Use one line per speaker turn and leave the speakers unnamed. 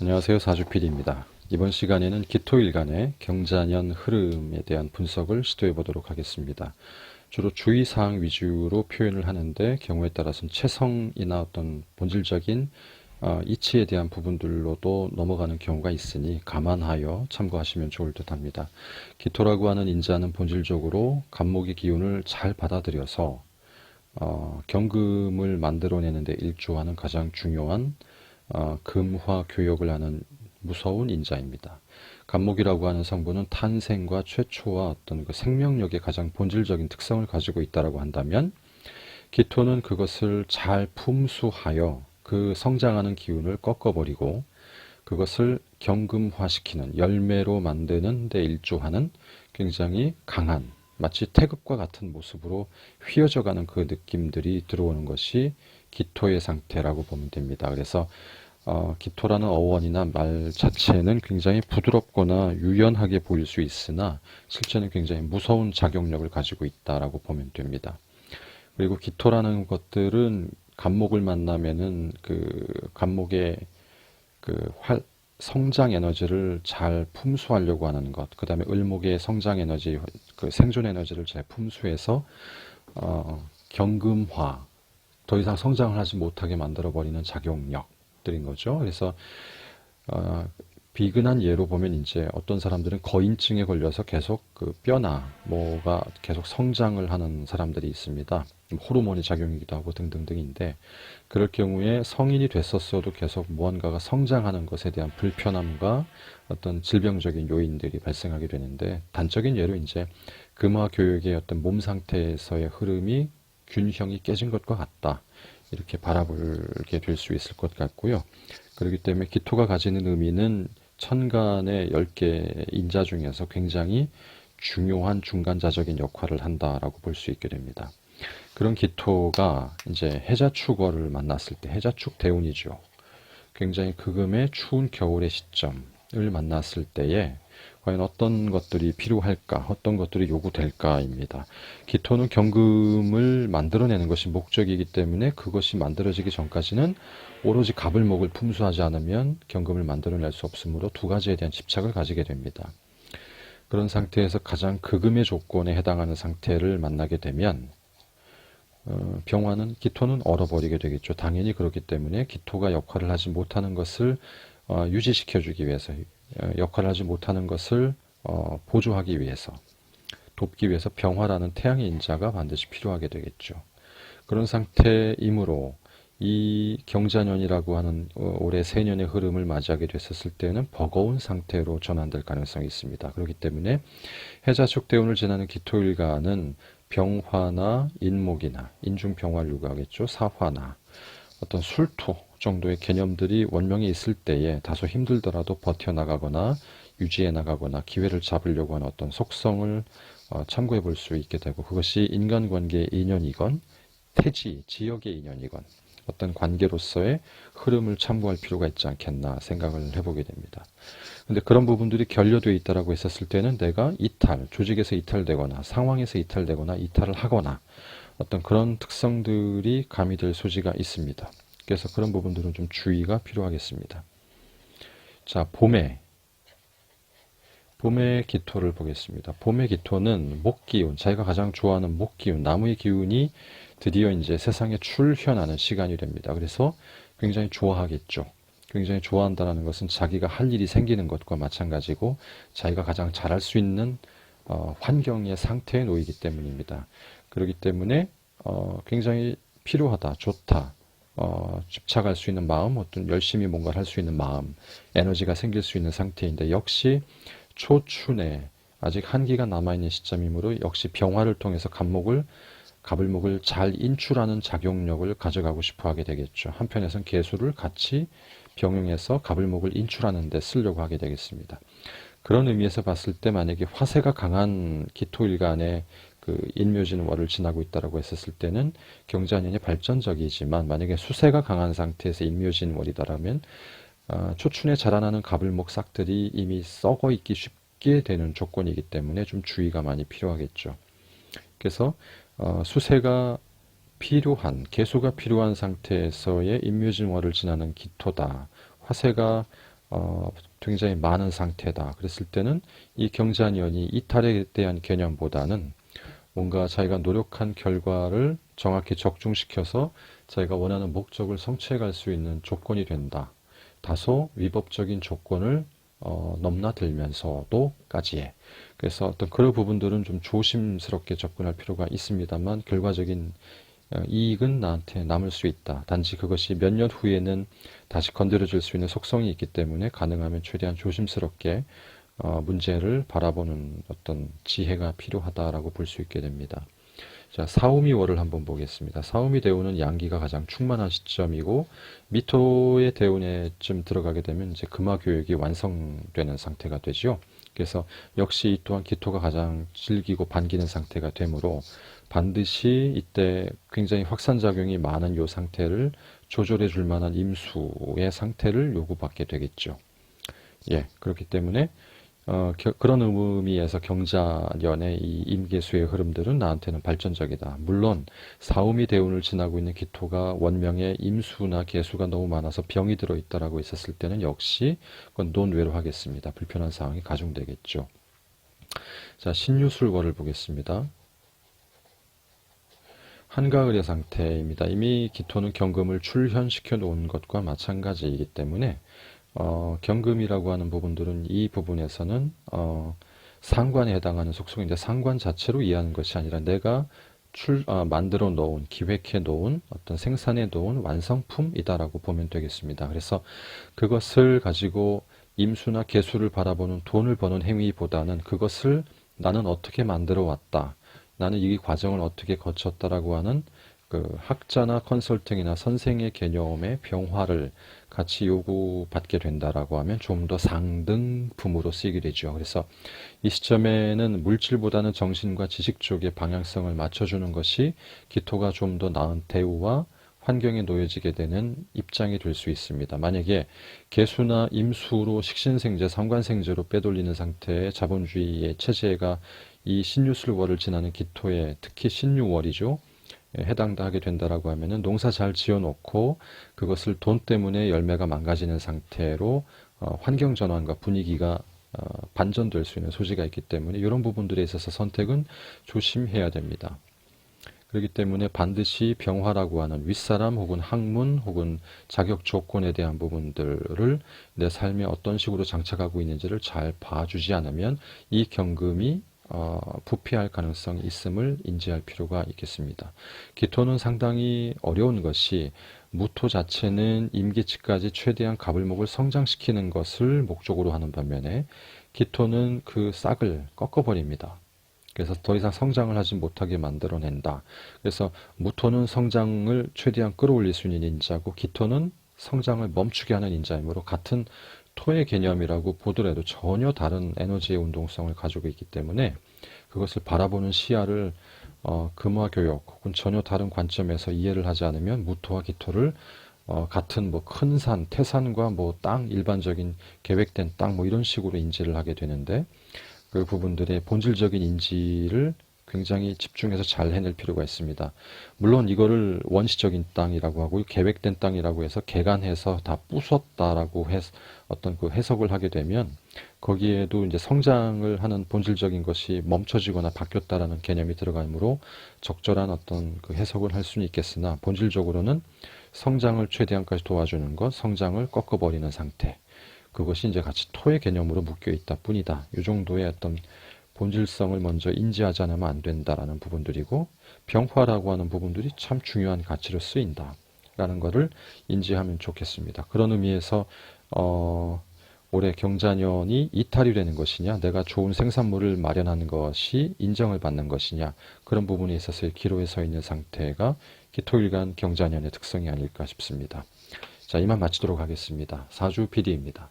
안녕하세요. 사주PD입니다. 이번 시간에는 기토일간의 경자년 흐름에 대한 분석을 시도해 보도록 하겠습니다. 주로 주의사항 위주로 표현을 하는데 경우에 따라서는 체성이나 어떤 본질적인 이치에 대한 부분들로도 넘어가는 경우가 있으니 감안하여 참고하시면 좋을 듯 합니다. 기토라고 하는 인자는 본질적으로 간목의 기운을 잘 받아들여서 경금을 만들어내는 데 일조하는 가장 중요한 금화 교역을 하는 무서운 인자입니다. 간목이라고 하는 성분은 탄생과 최초와 어떤 그 생명력의 가장 본질적인 특성을 가지고 있다고 한다면 기토는 그것을 잘 품수하여 그 성장하는 기운을 꺾어버리고 그것을 경금화시키는 열매로 만드는 데 일조하는 굉장히 강한 마치 태극과 같은 모습으로 휘어져가는 그 느낌들이 들어오는 것이 기토의 상태라고 보면 됩니다. 그래서 기토라는 어원이나 말 자체는 굉장히 부드럽거나 유연하게 보일 수 있으나 실제는 굉장히 무서운 작용력을 가지고 있다라고 보면 됩니다. 그리고 기토라는 것들은 간목을 만나면은 그 간목의 그 성장 에너지를 잘 품수하려고 하는 것, 그 다음에 을목의 성장 에너지, 그 생존 에너지를 잘 품수해서 경금화, 더 이상 성장을 하지 못하게 만들어버리는 작용력들인 거죠. 그래서 비근한 예로 보면 이제 어떤 사람들은 거인증에 걸려서 계속 그 뼈나 뭐가 계속 성장을 하는 사람들이 있습니다. 호르몬의 작용이기도 하고 등등등인데 그럴 경우에 성인이 됐었어도 계속 무언가가 성장하는 것에 대한 불편함과 어떤 질병적인 요인들이 발생하게 되는데 단적인 예로 이제 금화 교육의 어떤 몸 상태에서의 흐름이 균형이 깨진 것과 같다. 이렇게 바라보게 될 수 있을 것 같고요. 그렇기 때문에 기토가 가지는 의미는 천간의 10개 인자 중에서 굉장히 중요한 중간자적인 역할을 한다라고 볼 수 있게 됩니다. 그런 기토가 이제 해자축월을 만났을 때 해자축 대운이죠. 굉장히 극음의 추운 겨울의 시점을 만났을 때에 과연 어떤 것들이 필요할까, 어떤 것들이 요구될까입니다. 기토는 경금을 만들어내는 것이 목적이기 때문에 그것이 만들어지기 전까지는 오로지 갑을목을 품수하지 않으면 경금을 만들어낼 수 없으므로 두 가지에 대한 집착을 가지게 됩니다. 그런 상태에서 가장 극음의 조건에 해당하는 상태를 만나게 되면 병화는 기토는 얼어버리게 되겠죠. 당연히 그렇기 때문에 기토가 역할을 하지 못하는 것을 유지시켜주기 위해서 역할을 하지 못하는 것을 보조하기 위해서 돕기 위해서 병화라는 태양의 인자가 반드시 필요하게 되겠죠. 그런 상태이므로 이 경자년이라고 하는 올해 새년의 흐름을 맞이하게 됐었을 때는 버거운 상태로 전환될 가능성이 있습니다. 그렇기 때문에 해자축 대운을 지나는 기토일간은 병화나 인목이나 인중병화를 요구하겠죠. 사화나 어떤 술토 정도의 개념들이 원명에 있을 때에 다소 힘들더라도 버텨나가거나 유지해 나가거나 기회를 잡으려고 하는 어떤 속성을 참고해 볼 수 있게 되고 그것이 인간관계의 인연이건 태지, 지역의 인연이건 어떤 관계로서의 흐름을 참고할 필요가 있지 않겠나 생각을 해보게 됩니다. 근데 그런 부분들이 결여되어 있다라고 했었을 때는 내가 이탈, 조직에서 이탈되거나 상황에서 이탈되거나 이탈을 하거나 어떤 그런 특성들이 가미될 소지가 있습니다. 그래서 그런 부분들은 좀 주의가 필요하겠습니다. 자, 봄의 기토를 보겠습니다. 봄의 기토는 목기운, 자기가 가장 좋아하는 목기운, 나무의 기운이 드디어 이제 세상에 출현하는 시간이 됩니다. 그래서 굉장히 좋아하겠죠. 굉장히 좋아한다는 것은 자기가 할 일이 생기는 것과 마찬가지고 자기가 가장 잘할 수 있는 환경의 상태에 놓이기 때문입니다. 그렇기 때문에 굉장히 필요하다, 좋다, 집착할 수 있는 마음, 어떤 열심히 뭔가를 할 수 있는 마음, 에너지가 생길 수 있는 상태인데 역시 초춘에 아직 한기가 남아있는 시점이므로 역시 병화를 통해서 갑을목을 잘 인출하는 작용력을 가져가고 싶어 하게 되겠죠. 한편에선 계수를 같이 병용해서 갑을목을 인출하는 데 쓰려고 하게 되겠습니다. 그런 의미에서 봤을 때 만약에 화세가 강한 기토일간의 그 인묘진월을 지나고 있다고 했었을 때는 경자년이 발전적이지만 만약에 수세가 강한 상태에서 인묘진월이다라면 초춘에 자라나는 갑을목 싹들이 이미 썩어 있기 쉽게 되는 조건이기 때문에 좀 주의가 많이 필요하겠죠. 그래서 수세가 개수가 필요한 상태에서의 인묘진월을 지나는 기토다. 화세가 굉장히 많은 상태다. 그랬을 때는 이 경자년이 이탈에 대한 개념보다는 뭔가 자기가 노력한 결과를 정확히 적중시켜서 자기가 원하는 목적을 성취해 갈 수 있는 조건이 된다. 다소 위법적인 조건을 넘나들면서도까지의. 그래서 어떤 그런 부분들은 좀 조심스럽게 접근할 필요가 있습니다만 결과적인 이익은 나한테 남을 수 있다. 단지 그것이 몇 년 후에는 다시 건드려질 수 있는 속성이 있기 때문에 가능하면 최대한 조심스럽게 문제를 바라보는 어떤 지혜가 필요하다라고 볼 수 있게 됩니다. 자, 사오미월을 한번 보겠습니다. 사오미 대운은 양기가 가장 충만한 시점이고 미토의 대운에쯤 들어가게 되면 이제 금화 교육이 완성되는 상태가 되죠. 그래서 역시 이 또한 기토가 가장 질기고 반기는 상태가 되므로 반드시 이때 굉장히 확산작용이 많은 이 상태를 조절해 줄 만한 임수의 상태를 요구받게 되겠죠. 예, 그렇기 때문에 그런 의미에서 경자년의 이 임계수의 흐름들은 나한테는 발전적이다. 물론 사오미 대운을 지나고 있는 기토가 원명에 임수나 계수가 너무 많아서 병이 들어있다라고 있었을 때는 역시 그건 논외로 하겠습니다. 불편한 상황이 가중되겠죠. 자, 신유술월을 보겠습니다. 한가을의 상태입니다. 이미 기토는 경금을 출현시켜 놓은 것과 마찬가지이기 때문에 경금이라고 하는 부분들은 이 부분에서는 상관에 해당하는 속성인데 상관 자체로 이해하는 것이 아니라 내가 만들어 놓은, 기획해 놓은 어떤 생산해 놓은 완성품이다라고 보면 되겠습니다. 그래서 그것을 가지고 임수나 계수를 바라보는 돈을 버는 행위보다는 그것을 나는 어떻게 만들어 왔다. 나는 이 과정을 어떻게 거쳤다라고 하는 그 학자나 컨설팅이나 선생의 개념의 병화를 같이 요구받게 된다라고 하면 좀 더 상등품으로 쓰이게 되죠. 그래서 이 시점에는 물질보다는 정신과 지식 쪽에 방향성을 맞춰주는 것이 기토가 좀 더 나은 대우와 환경에 놓여지게 되는 입장이 될 수 있습니다. 만약에 개수나 임수로 식신생재, 상관생재로 빼돌리는 상태의 자본주의의 체제가 이 신유술월을 지나는 기토에 특히 신유월이죠. 해당하게 된다라고 하면은 농사 잘 지어놓고 그것을 돈 때문에 열매가 망가지는 상태로 환경 전환과 분위기가 반전될 수 있는 소지가 있기 때문에 이런 부분들에 있어서 선택은 조심해야 됩니다. 그렇기 때문에 반드시 병화라고 하는 윗사람 혹은 학문 혹은 자격 조건에 대한 부분들을 내 삶에 어떤 식으로 장착하고 있는지를 잘 봐주지 않으면 이 경금이 부패할 가능성이 있음을 인지할 필요가 있겠습니다. 기토는 상당히 어려운 것이 무토 자체는 임계치까지 최대한 갑을목을 성장시키는 것을 목적으로 하는 반면에 기토는 그 싹을 꺾어버립니다. 그래서 더 이상 성장을 하지 못하게 만들어낸다. 그래서 무토는 성장을 최대한 끌어올릴 수 있는 인자고 기토는 성장을 멈추게 하는 인자이므로 같은 토의 개념이라고 보더라도 전혀 다른 에너지의 운동성을 가지고 있기 때문에 그것을 바라보는 시야를 금화교역 혹은 전혀 다른 관점에서 이해를 하지 않으면 무토와 기토를 같은 뭐 큰 산, 태산과 뭐 땅, 일반적인 계획된 땅 뭐 이런 식으로 인지를 하게 되는데 그 부분들의 본질적인 인지를 굉장히 집중해서 잘 해낼 필요가 있습니다. 물론 이거를 원시적인 땅이라고 하고 계획된 땅이라고 해서 개간해서 다 부쉈다라고 어떤 그 해석을 하게 되면 거기에도 이제 성장을 하는 본질적인 것이 멈춰지거나 바뀌었다라는 개념이 들어가므로 적절한 어떤 그 해석을 할 수는 있겠으나 본질적으로는 성장을 최대한까지 도와주는 것, 성장을 꺾어버리는 상태. 그것이 이제 같이 토의 개념으로 묶여 있다 뿐이다. 이 정도의 어떤 본질성을 먼저 인지하지 않으면 안 된다라는 부분들이고 병화라고 하는 부분들이 참 중요한 가치로 쓰인다 라는 것을 인지하면 좋겠습니다. 그런 의미에서 올해 경자년이 이탈이 되는 것이냐 내가 좋은 생산물을 마련하는 것이 인정을 받는 것이냐 그런 부분에 있어서의 기로에 서 있는 상태가 기토일간 경자년의 특성이 아닐까 싶습니다. 자, 이만 마치도록 하겠습니다. 사주 PD입니다.